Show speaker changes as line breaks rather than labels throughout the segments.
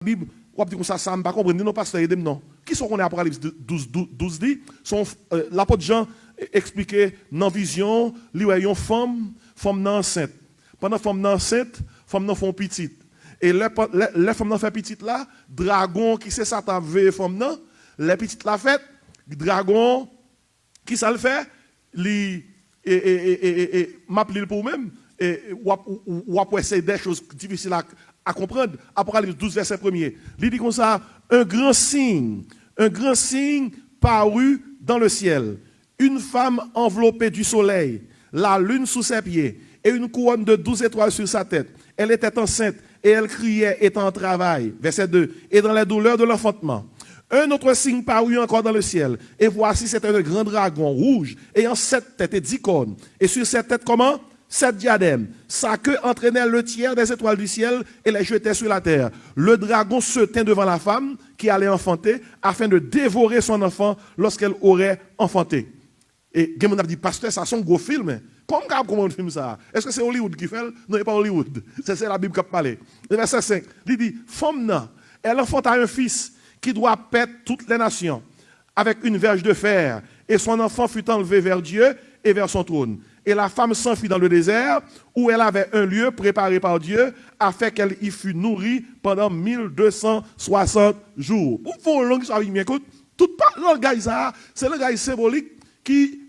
Bible, on dit comme ça me pas comprendre, non, pasteur, aidez-moi, non. Qui sont qu'on est Apocalypse 12 dit, sont l'apôtre Jean expliquait dans vision, lui a une femme enceinte. Pendant femme enceinte, femme font petite. Et les femmes fait petite là, dragon qui c'est ça t'a vu femme non, les petites la fait, dragon qui ça le fait, li m'appeler pour même ou après c'est des choses difficiles à comprendre. Apocalypse 12 verset 1er. Il dit comme ça, un grand signe parut dans le ciel. Une femme enveloppée du soleil, la lune sous ses pieds et une couronne de 12 étoiles sur sa tête. Elle était enceinte et elle criait étant en travail. Verset 2. Et dans les douleurs de l'enfantement. Un autre signe parut encore dans le ciel. Et voici, c'était un grand dragon rouge ayant 7 têtes et 10 cornes. Et sur cette tête, comment? 7 diadèmes. Sa queue entraînait le tiers des étoiles du ciel et les jetait sur la terre. Le dragon se tint devant la femme qui allait enfanter afin de dévorer son enfant lorsqu'elle aurait enfanté. Et Game a dit, pasteur, ça c'est un gros film. Comment on filme ça? Est-ce que c'est Hollywood qui fait? Non, ce n'est pas Hollywood. C'est la Bible qui parle. Le verset 5, il dit, femme, elle enfanta un fils qui doit paître toutes les nations avec une verge de fer. Et son enfant fut enlevé vers Dieu et vers son trône. Et la femme s'enfuit dans le désert où elle avait un lieu préparé par Dieu afin qu'elle y fût nourrie pendant 1260 jours. Pour vous, longue histoire, écoute, tout le gars, c'est le gars symbolique qui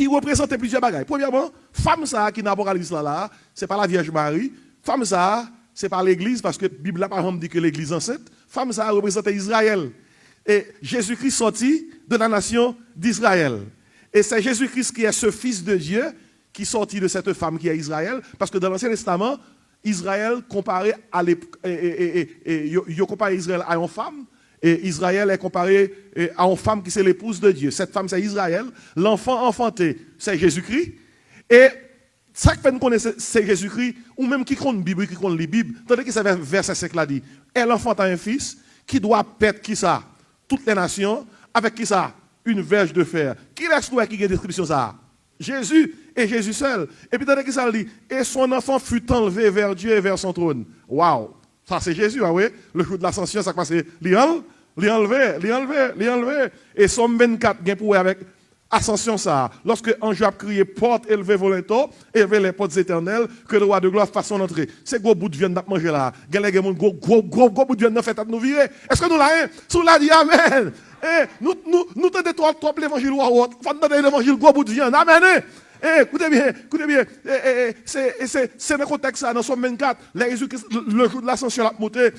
représentait plusieurs bagages. Premièrement, femme ça qui n'a pas là, c'est pas la Vierge Marie. Femme ça, c'est pas l'église parce que la Bible par exemple dit que l'église enceinte. Femme ça représentait Israël. Et Jésus-Christ sorti de la nation d'Israël. Et c'est Jésus-Christ qui est ce fils de Dieu qui sortit de cette femme qui est Israël. Parce que dans l'Ancien Testament, Israël comparé à Israël à une femme. Et Israël est comparé à une femme qui c'est l'épouse de Dieu. Cette femme c'est Israël. L'enfant enfanté c'est Jésus-Christ. Et ça que fait nous connaître c'est Jésus-Christ. Ou même qui compte la Bible, qui compte les Bibles. Tandis que c'est verset 5 là dit. Elle enfanta un fils qui doit paître qui ça? Toutes les nations. Avec qui ça? Une verge de fer. Qui laisse-nous qui a une description ça? Jésus et Jésus seul. Et puis, tandis que ça dit, et son enfant fut enlevé vers Dieu et vers son trône. Waouh! Ça, c'est Jésus, ah oui? Le jour de l'ascension, ça passe. L'enlevé. Et Somme 24, bien pour avec ascension ça. Lorsque Ange a crié, porte élevée volontaire, élevez les portes éternelles, que le roi de gloire fasse son entrée. C'est gros bout de viande à manger là. Gros bout de viande dans fait à nous virer. Est-ce que nous l'avons? Sous la dit Amen. Nous t'entendons trop l'évangile ou autre. Faut entendre l'évangile gros bout de viande. Amen. Écoutez bien. C'est le contexte ça, dans Somme 24. Le jour de l'ascension, la montée,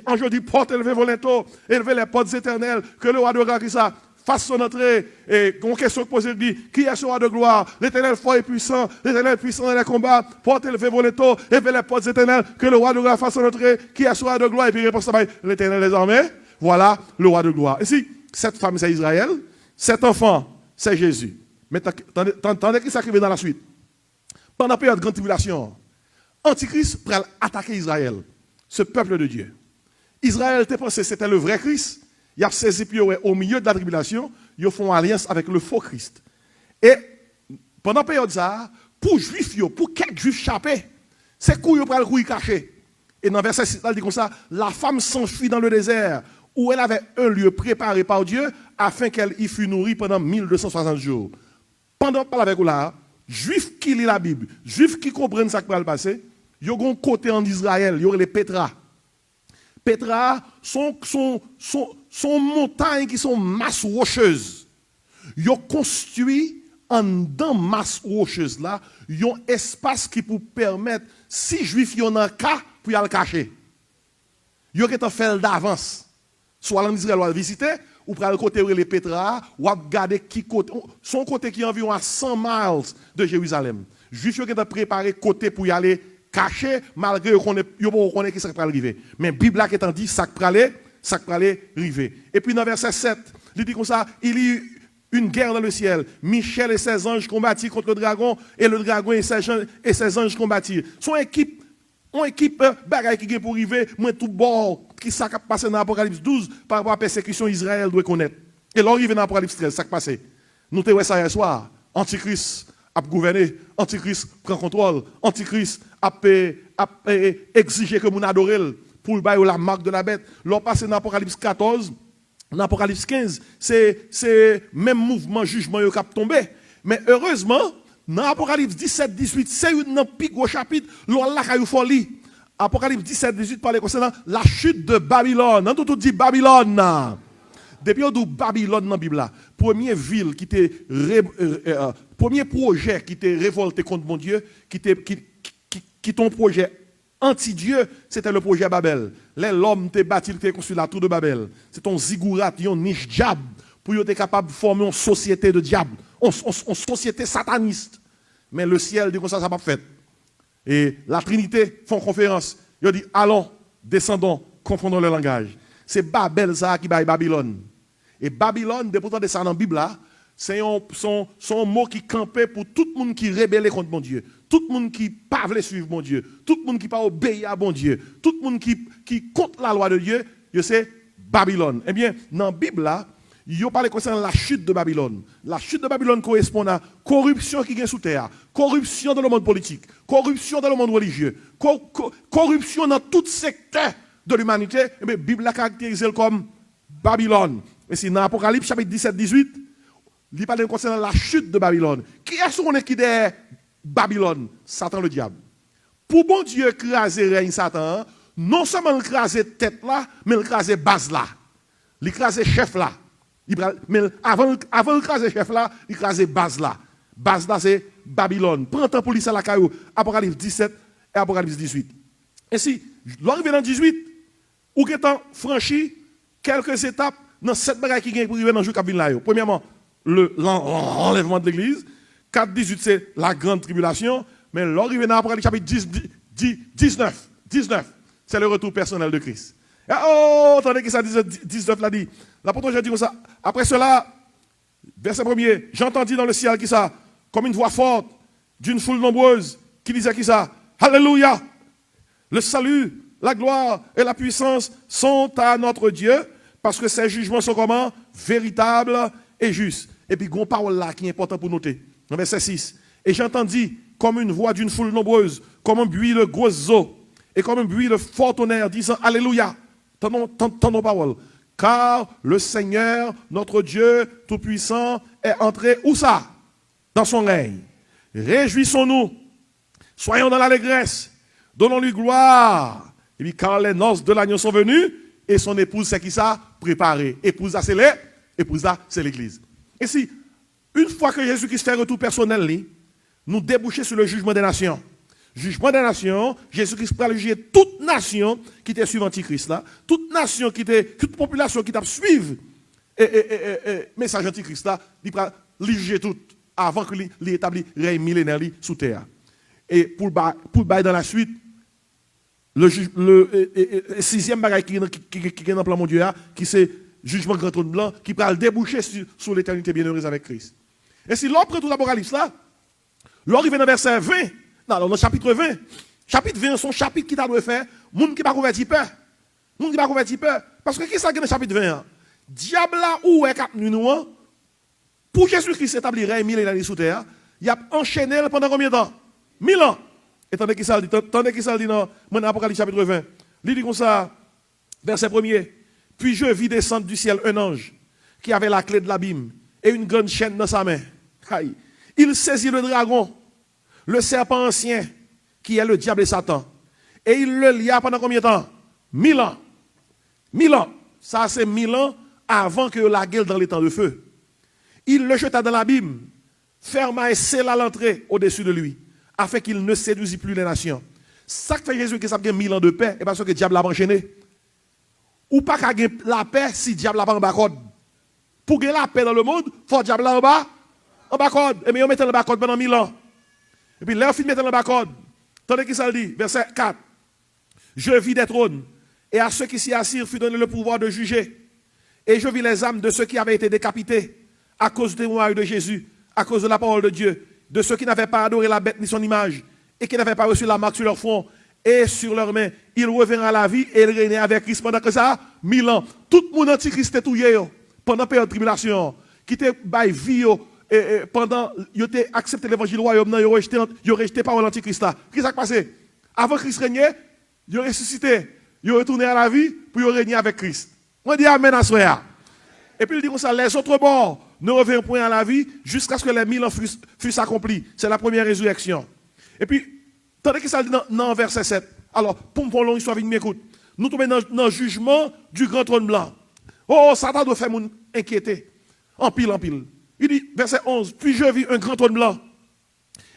Ange dit, porte élevée volontaire, élevez les portes éternelles, que le roi de gloire qui ça fasse son entrée, et une question posée dit, qui est ce roi de gloire? L'Éternel fort et puissant, l'Éternel puissant dans les combats, porte élevé vos létaux, élevez les portes éternelles, que le roi de gloire fasse son entrée, qui est ce roi de gloire? Et puis réponse à l'Éternel des armées, voilà le roi de gloire. Ici, cette femme c'est Israël, cet enfant c'est Jésus. Mais attendez qui s'arrive dans la suite. Pendant la période de grande tribulation, Antichrist pour attaquer Israël, ce peuple de Dieu. Israël était pensé c'était le vrai Christ. Il a saisi puis au milieu de la tribulation, ils font alliance avec le faux Christ. Et pendant la période ça, pour juifs, pour quelques juifs chapés, c'est couille pour le couille caché. Et dans le verset 6, il dit comme ça, la femme s'enfuit dans le désert où elle avait un lieu préparé par Dieu afin qu'elle y fût nourrie pendant 1260 jours. Pendant que avec vous là, juifs qui lisent la Bible, juifs qui comprennent ce qui va le passer, ils ont un côté en Israël, ils ont les Pétra. Pétra sont montagnes qui sont masse rocheuses. Ils ont construit en dans masse rocheuse là, ils ont un espace qui peut permettre, si juifs y en a un cas, pour y aller cacher. Ils ont fait d'avance. Soit en Israël, ou visiter, ou pour le côté les Pétra, ou regarder qui côté, son côté qui est environ à 100 miles de Jérusalem. Juifs ont préparé côté pour y aller caché, malgré qu'on connaît qui ça va arriver. Mais la Bible qui dit ça va arriver. Et puis dans verset 7, il dit comme ça, il y eut une guerre dans le ciel. Michel et ses anges combattirent contre le dragon, et le dragon et ses anges combattirent. Son équipe bagaille qui est pour arriver, moi tout bord, qui ça qui passe dans l'Apocalypse 12 par rapport à la persécution Israël doit connaître. Et l'arrivée dans l'Apocalypse 13, ça qui passe. Nous te voyons ça hier soir. Antichrist a gouverné, Antichrist prend contrôle, Antichrist a exigé que nous adorions. pour la marque de la bête. L'on passe dans Apocalypse 14, dans Apocalypse 15, c'est même mouvement, jugement qui a tombé. Mais heureusement, dans Apocalypse 17, 18, c'est un plus gros chapitre, l'on l'a folie. Apocalypse 17, 18 parle concernant la chute de Babylone. Tout dit Babylone. Depuis on dit Babylone dans la Bible, première ville qui était premier projet qui était révolté contre mon Dieu, qui ton projet anti-Dieu, c'était le projet Babel. L'homme te bâti, te construit la tour de Babel. C'est ton ziggurat, un niche diable pour être capable de former une société de diable, une société sataniste. Mais le ciel dit que ça n'a pas fait. Et la Trinité font conférence. Ils dit allons, descendons, confondons le langage. C'est Babel ça qui baille Babylone. Et Babylone, pourtant de ça dans la Bible là, c'est son mot qui campait pour tout le monde qui rébellait contre mon Dieu, tout le monde qui ne pas voulait suivre mon Dieu, tout le monde qui ne pas obéir à mon Dieu, tout le monde qui contre la loi de Dieu, c'est Babylone. Eh bien, dans la Bible là, il parle concernant la chute de Babylone. La chute de Babylone correspond à corruption qui est sous terre, corruption dans le monde politique, corruption dans le monde religieux, corruption dans tout secteur de l'humanité. Eh bien, la Bible la caractérise comme Babylone. Et c'est dans Apocalypse chapitre 17, 18, il parle concernant la chute de Babylone. Qui est-ce qu'on est qui est Babylone? Satan le diable. Pour bon Dieu écraser règne Satan, non seulement écraser tête là, mais écraser base là. L'écraser chef là. Mais avant d'écraser chef là, écraser base là. Base là, c'est Babylone. Prends temps pour lire ça la caillou. Apocalypse 17 et Apocalypse 18. Et si, l'arrivée dans 18, ou qu'étant franchi quelques étapes dans cette bagaille qui vient pour arriver dans le jour qui vient là. Premièrement, l'enlèvement de l'église. 4, 18, c'est la grande tribulation. Mais l'arrivée dans Apocalypse chapitre 19, c'est le retour personnel de Christ. Et oh, attendez que ça 19 l'a dit. L'apôtre Jean dit comme ça. Après cela, verset 1er, j'entendis dans le ciel qui ça, comme une voix forte d'une foule nombreuse qui disait qui ça, Alléluia, le salut, la gloire et la puissance sont à notre Dieu, parce que ses jugements sont comment? Véritables et justes. Et puis, une parole là qui est importante pour noter. Dans verset 6. Et j'entendis comme une voix d'une foule nombreuse, comme un bruit de grosses eaux, et comme un bruit de fort tonnerre, disant Alléluia. Tendons parole. Car le Seigneur, notre Dieu Tout-Puissant, est entré où ça? Dans son règne. Réjouissons-nous. Soyons dans l'allégresse. Donnons-lui gloire. Et puis, car les noces de l'agneau sont venues, et son épouse, c'est qui ça? Préparée. Épouse, c'est l'église. Et si, une fois que Jésus-Christ fait retour personnel, nous débouchons sur le jugement des nations. Jugement des nations, Jésus-Christ va juger toute nation qui était suivant Antichrist là, toute nation qui était, toute population qui t'a suivi message Antichrist là, il va juger tout avant que l'établit règne millénaire sous terre. Et pour bailler dans la suite, le sixième bagage qui est dans le plan mon Dieu, qui c'est jugement grand trône blanc, qui va le déboucher sur l'éternité bienheureuse avec Christ. Et si l'on prend tout l'Apocalypse là, l'on arrive dans verset 20, non, dans le chapitre 20. Chapitre 20, son chapitre qui t'a dû faire, monde qui va convertir peur. Monde qui va convertir peur. Parce que qui ça dans le chapitre 20? Diable là où est cap nous pour Jésus-Christ s'établir règne millénaire sous terre, il a enchaîné pendant combien de temps? 1000 ans. Et tandis qu'il ça dit, dans mon Apocalypse chapitre 20. Il dit comme ça, verset 1er. Puis je vis descendre du ciel un ange qui avait la clé de l'abîme et une grande chaîne dans sa main. Aïe. Il saisit le dragon, le serpent ancien, qui est le diable et Satan. Et il le lia pendant combien de temps? 1000 ans. 1000 ans. Ça, c'est 1000 ans avant que la gueule dans les temps de feu. Il le jeta dans l'abîme, ferma et scella l'entrée au-dessus de lui, afin qu'il ne séduisit plus les nations. Ça que fait Jésus qui a 1000 ans de paix, et parce que le diable l'a enchaîné. Ou pas qu'à gagner la paix si le diable l'a pas en bas code. Pour gagner la paix dans le monde, il faut le diable là en bas code. Et bien, on met en bas code pendant 1000 ans. Et puis, là, on finit de mettre en bas code. Tandis qu'il ça dit, verset 4. Je vis des trônes, et à ceux qui s'y assirent fut donné le pouvoir de juger. Et je vis les âmes de ceux qui avaient été décapités à cause du témoignage de Jésus, à cause de la parole de Dieu, de ceux qui n'avaient pas adoré la bête ni son image, et qui n'avaient pas reçu la marque sur leur front et sur leurs mains. Ils revinrent à la vie et ils régnaient avec Christ pendant que ça, 1000 ans. Tout le monde antichrist était touillé pendant la période de tribulation, qui était by vie pendant ils ont accepté l'évangile royaume, ils ont rejeté par l'antichrist. Qu'est-ce qui s'est passé? Avant Christ régnait, ils ont ressuscité. Ils retournent à la vie pour régner avec Christ. On dit Amen à soi. Et puis il dit comme ça, les autres morts ne reviennent point à la vie jusqu'à ce que les 1000 ans fussent accomplis. C'est la première résurrection. Et puis, tandis que ça dit dans verset 7. Alors, pour me prolonger l'histoire, m'écoute. Nous tombons dans le jugement du grand trône blanc. Oh, Satan doit faire mon inquiéter. En pile, en pile. Il dit, verset 11, puis je vis un grand trône blanc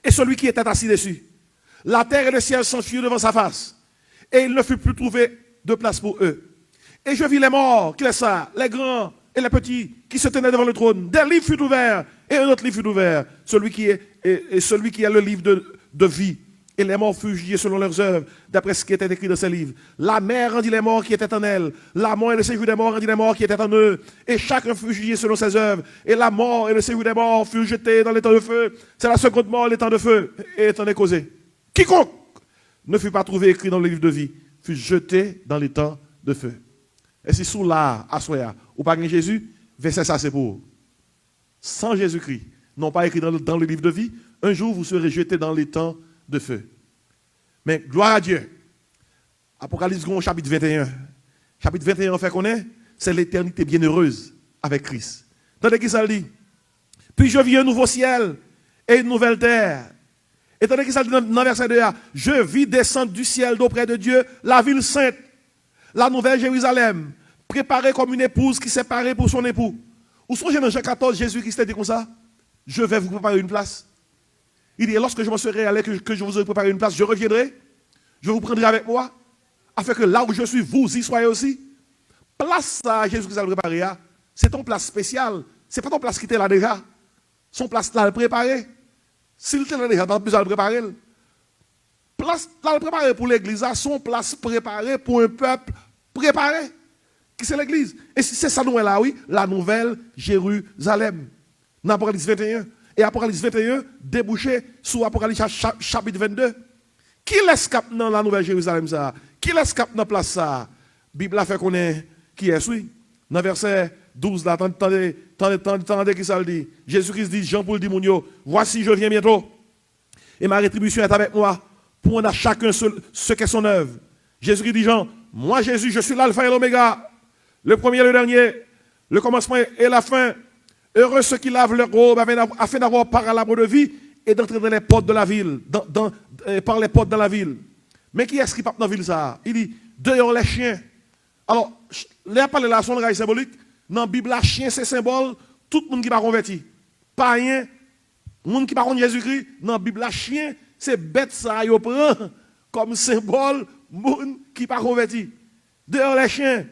et celui qui était assis dessus. La terre et le ciel s'enfuirent devant sa face. Et il ne fut plus trouvé de place pour eux. Et je vis les morts, qui laissent ça, les grands et les petits, qui se tenaient devant le trône. Des livres furent ouverts, et un autre livre fut ouvert, celui qui est le livre de vie. Et les morts furent jugés selon leurs œuvres, d'après ce qui était écrit dans ces livres. La mer rendit les morts qui étaient en elle. La mort et le séjour des morts rendit les morts qui étaient en eux. Et chacun fut jugé selon ses œuvres. Et la mort et le séjour des morts furent jetés dans l'étang de feu. C'est la seconde mort, l'étang de feu. Et étant est causé. Quiconque ne fut pas trouvé écrit dans le livre de vie fut jeté dans l'étang de feu. Et si sous là, à Soya, ou pas Jésus, verset ça c'est pour. Sans Jésus-Christ, non pas écrit dans le livre de vie, un jour vous serez jetés dans l'étang de feu. Mais gloire à Dieu. Apocalypse chapitre 21. Chapitre 21 fait qu'on est, c'est l'éternité bienheureuse avec Christ. Tandis qu'il ça dit, puis je vis un nouveau ciel et une nouvelle terre. Et tandis qu'il ça dit dans verset 2, je vis descendre du ciel d'auprès de Dieu la ville sainte, la nouvelle Jérusalem, préparée comme une épouse qui s'est parée pour son époux. Ou songez dans Jean 14, Jésus-Christ a dit comme ça, je vais vous préparer une place. Il dit, lorsque je m'en serai allé, que je vous ai préparé une place, je reviendrai, je vous prendrai avec moi, afin que là où je suis, vous y soyez aussi. Place à Jésus-Christ a préparé, c'est ton place spéciale. Ce n'est pas ton place qui était là déjà. Son place là, le préparé. S'il était là déjà, tu as besoin de le préparer. Place là, le préparé pour l'église, son place préparée pour un peuple préparé. Qui c'est l'église? Et c'est ça, nous, là, oui, la nouvelle Jérusalem. Dans Apocalypse 21. Et Apocalypse 21 débouché sur Apocalypse chapitre 22. Qui l'escape dans la Nouvelle Jérusalem ça? Qui l'escape dans la place ça? La Bible a fait qu'on est qui est oui. Dans verset 12 là, attendez qui ça le dit. Jésus-Christ dit, Jean-Paul dit Mounio, voici je viens bientôt. Et ma rétribution est avec moi pour rendre à chacun ce qu'est son œuvre. Jésus-Christ dit Jean, moi Jésus, je suis l'alpha et l'oméga, le premier et le dernier, le commencement et la fin. Heureux ceux qui lavent leur robe afin d'avoir part à l'arbre de vie et d'entrer dans les portes de la ville, par les portes de la ville. Mais qui est-ce qui part dans la ville ça? Il dit, dehors les chiens. Alors, les parlé là, son rail symbolique, dans la Bible, la chien c'est symbole, tout le monde qui va converti. Pas rien, le monde qui va contre Jésus-Christ, dans la Bible, la chien, c'est bête ça, il prend comme symbole, monde qui va converti. Dehors les chiens,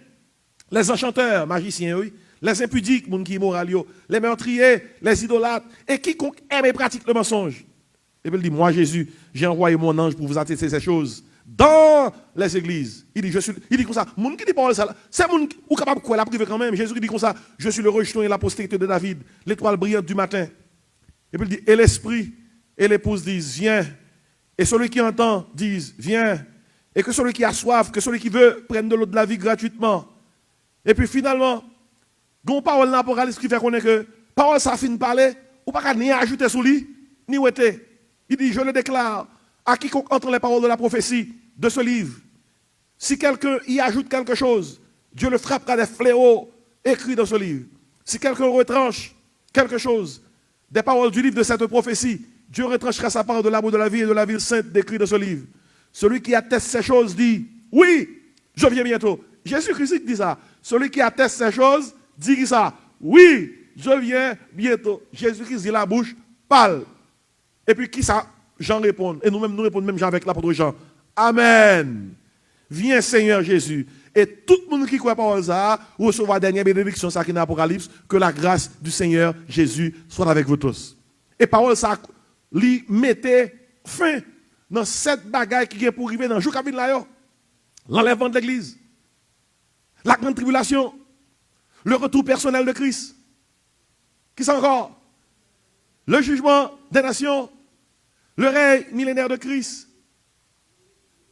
les enchanteurs, magiciens, oui. Les impudiques, les gens qui sont immoraux, les meurtriers, les idolâtres, et quiconque aime et pratique le mensonge. Et puis il dit, moi Jésus, j'ai envoyé mon ange pour vous attester ces choses dans les églises. Il dit comme ça, les gens qui disent pas ça, c'est les gens qui sont capables de quoi la priver quand même. Jésus dit comme ça, je suis le rejeton et la postérité de David, l'étoile brillante du matin. Et puis il dit, et l'esprit et l'épouse disent, viens. Et celui qui entend dise, viens. Et que celui qui a soif, que celui qui veut prenne de l'eau de la vie gratuitement. Et puis finalement, gon parole dans l'Apocalypse qui fait qu'on est que parole ça fin de parler, ou pas ni ajouter sous lui, ni ouéter. Il dit, je le déclare à quiconque entre les paroles de la prophétie de ce livre. Si quelqu'un y ajoute quelque chose, Dieu le frappera des fléaux écrits dans ce livre. Si quelqu'un retranche quelque chose des paroles du livre de cette prophétie, Dieu retranchera sa part de l'arbre de la vie et de la ville sainte décrite dans ce livre. Celui qui atteste ces choses dit, oui, je viens bientôt. Jésus-Christ dit ça. Celui qui atteste ces choses dit ça. Oui, je viens bientôt. Jésus-Christ dit la bouche, parle. Et puis qui ça? Jean répond. Et nous-mêmes, nous répondons même Jean avec l'apôtre Jean. Amen. Viens Seigneur Jésus. Et tout le monde qui croit par ça, recevra la dernière bénédiction, ça qui est dans l'Apocalypse, que la grâce du Seigneur Jésus soit avec vous tous. Et parole ça, lui mettez fin dans cette bagaille qui est pour arriver dans le jour qui là, l'enlèvement de l'église, la grande tribulation, le retour personnel de Christ. Qui c'est encore? Le jugement des nations, le règne millénaire de Christ,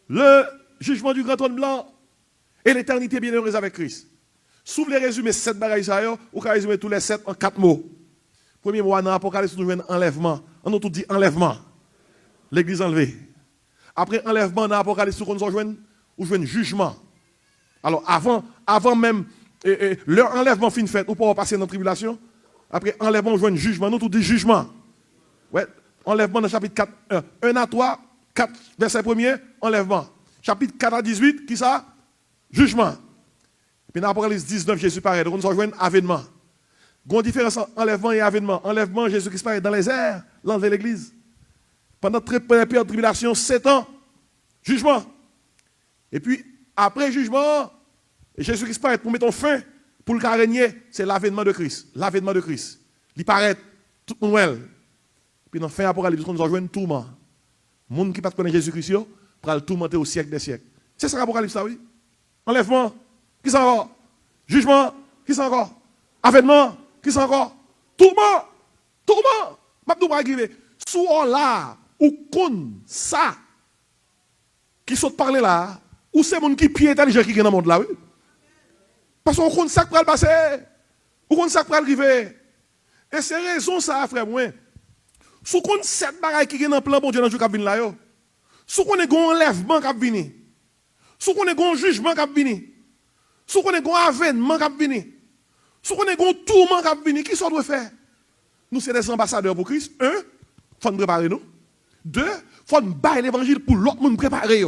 le jugement du grand trône blanc et l'éternité bienheureuse avec Christ. Si vous voulez résumer 7 bagailles, vous pouvez résumer tous les 7 en 4 mots. Premier mot, dans l'Apocalypse, nous jouons enlèvement. On a tout dit enlèvement. L'église enlevée. Après enlèvement, dans l'Apocalypse, nous jouons jugement. Alors, avant même leur enlèvement fin fait, ou pas passer dans la tribulation, après enlèvement, on joue un jugement. Nous, tout dit jugement. Ouais, enlèvement dans le chapitre 4, 1 à 3, 4, verset 1er, enlèvement. Chapitre 4 à 18, qui ça? Jugement. Puis dans Apocalypse 19, Jésus paraît. Donc, nous rejoignons avènement. Il y a une différence entre enlèvement et avènement. Enlèvement, Jésus-Christ paraît dans les airs, l'enlever l'église. Pendant la période de tribulation, 7 ans, jugement. Et puis, après jugement, Jésus-Christ paraît pour mettre fin, pour le régner, c'est l'avènement de Christ. L'avènement de Christ. Il paraît, tout le monde. Puis dans la fin Apocalypse, nous rejoignons un tourment. Les gens qui ne connaissent pas Jésus-Christ, pour le tourmenter au siècle des siècles. C'est ça l'Apocalypse, ça, oui. Enlèvement, qui s'en encore? Jugement, qui s'en encore? Avènement, qui s'en encore? Tourment, tourment. Mabdou va arriver. Sous là, ou kon ça, qui sont parler là, ou c'est mon qui pied intelligent qui est dans le monde là, oui. Parce qu'on compte ça qui va le passer, ou compte ça qui va arriver. Et c'est raison ça, frère, moi. Si on compte 7 bagailles qui sont dans le plan, bon Dieu, dans le jour qui vient là, si on a un enlèvement qui vient, si on a un jugement qui vient, si on a un avènement qui vient, si on a un tourment qui vient, qui ça doit faire? Nous, c'est des ambassadeurs pour Christ. 1, il faut nous préparer nous. 2, il faut nous bailler l'évangile pour l'autre monde préparer.